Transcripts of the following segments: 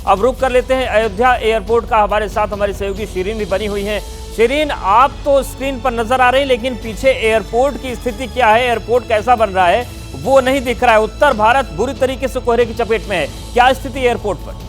अब रुक कर लेते हैं अयोध्या एयरपोर्ट का। हमारे साथ हमारी सहयोगी शिरीन भी बनी हुई हैं। शिरीन, आप तो स्क्रीन पर नजर आ रही, लेकिन पीछे एयरपोर्ट की स्थिति क्या है, एयरपोर्ट कैसा बन रहा है वो नहीं दिख रहा है। उत्तर भारत बुरी तरीके से कोहरे की चपेट में है, क्या स्थिति एयरपोर्ट पर?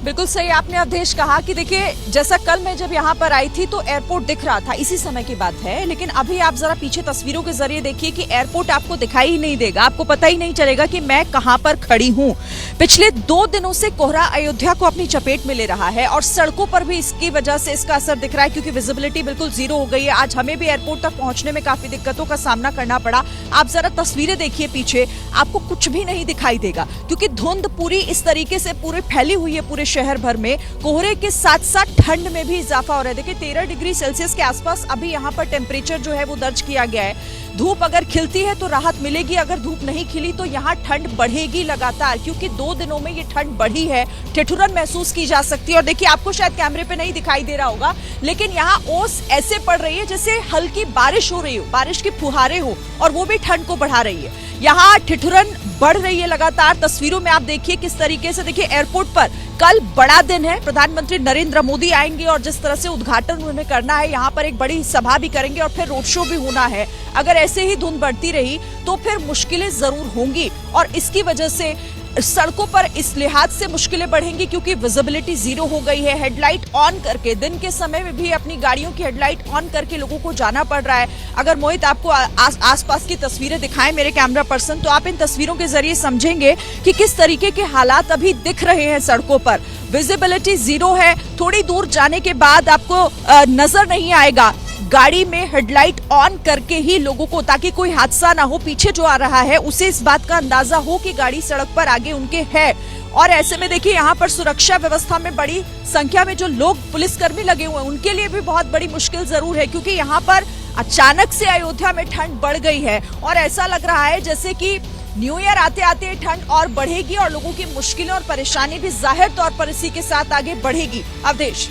बिल्कुल सही आपने अवधेश कहा कि देखिए, जैसा कल मैं जब यहाँ पर आई थी तो एयरपोर्ट दिख रहा था, इसी समय की बात है। लेकिन अभी आप जरा पीछे तस्वीरों के जरिए देखिए कि एयरपोर्ट आपको दिखाई ही नहीं देगा, आपको पता ही नहीं चलेगा कि मैं कहाँ पर खड़ी हूँ। पिछले 2 दिनों से कोहरा अयोध्या को अपनी चपेट में ले रहा है और सड़कों पर भी इसकी वजह से इसका असर दिख रहा है, क्योंकि विजिबिलिटी बिल्कुल जीरो हो गई है। आज हमें भी एयरपोर्ट तक पहुंचने में काफी दिक्कतों का सामना करना पड़ा। आप जरा तस्वीरें देखिए पीछे, आपको कुछ भी नहीं दिखाई देगा, क्योंकि धुंध पूरी इस तरीके से पूरे फैली हुई है पूरे शहर भर में। कोहरे के साथ साथ ठंड में भी इजाफा हो रहा है। देखिए 13 डिग्री सेल्सियस के आसपास अभी यहाँ पर टेम्परेचर जो है वो दर्ज किया गया है। धूप अगर खिलती है तो राहत मिलेगी, अगर धूप नहीं खिली तो यहाँ ठंड बढ़ेगी लगातार, क्योंकि 2 दिनों में ये ठंड बढ़ी है। ठिठुरन महसूस की जा सकती है। और देखिए, आपको शायद कैमरे पे नहीं दिखाई दे रहा होगा, लेकिन यहाँ ओस ऐसे पड़ रही है जैसे हल्की बारिश हो रही हो, बारिश की फुहारें हो, और वो भी ठंड को बढ़ा रही है। यहाँ ठिठुरन बढ़ रही है लगातार। तस्वीरों में आप देखिए किस तरीके से, देखिए एयरपोर्ट पर कल बड़ा दिन है, प्रधानमंत्री नरेंद्र मोदी आएंगे और जिस तरह से उद्घाटन उन्हें करना है, यहाँ पर एक बड़ी सभा भी करेंगे और फिर रोड शो भी होना है। अगर ऐसे ही धुंध बढ़ती रही तो फिर मुश्किलें जरूर होंगी, और इसकी वजह से सड़कों पर इस लिहाज से मुश्किलें बढ़ेंगी क्योंकि विजिबिलिटी जीरो हो गई है। हेडलाइट ऑन करके, दिन के समय में भी अपनी गाड़ियों की हेडलाइट ऑन करके लोगों को जाना पड़ रहा है। अगर मोहित आपको आसपास की तस्वीरें दिखाएं मेरे कैमरा पर्सन, तो आप इन तस्वीरों के जरिए समझेंगे कि किस तरीके के हालात अभी दिख रहे हैं सड़कों पर। विजिबिलिटी जीरो है, थोड़ी दूर जाने के बाद आपको नजर नहीं आएगा। गाड़ी में हेडलाइट ऑन करके ही लोगों को, ताकि कोई हादसा ना हो, पीछे जो आ रहा है उसे इस बात का अंदाजा हो कि गाड़ी सड़क पर आगे उनके है। और ऐसे में देखिए, यहाँ पर सुरक्षा व्यवस्था में बड़ी संख्या में जो लोग पुलिसकर्मी लगे हुए हैं, उनके लिए भी बहुत बड़ी मुश्किल जरूर है, क्योंकि यहाँ पर अचानक से अयोध्या में ठंड बढ़ गई है और ऐसा लग रहा है जैसे कि न्यू ईयर आते आते ठंड और बढ़ेगी और लोगों की मुश्किलें और परेशानी भी जाहिर तौर पर इसी के साथ आगे बढ़ेगी। अवधेश।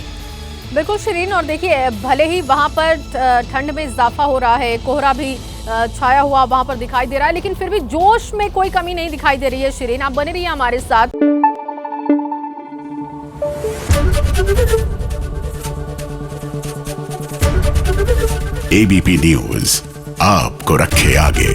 बिल्कुल शिरीन, और देखिए भले ही वहां पर ठंड में इजाफा हो रहा है, कोहरा भी छाया हुआ वहां पर दिखाई दे रहा है, लेकिन फिर भी जोश में कोई कमी नहीं दिखाई दे रही है। शिरीन, आप बने रहिए हमारे साथ। एबीपी न्यूज आपको रखे आगे।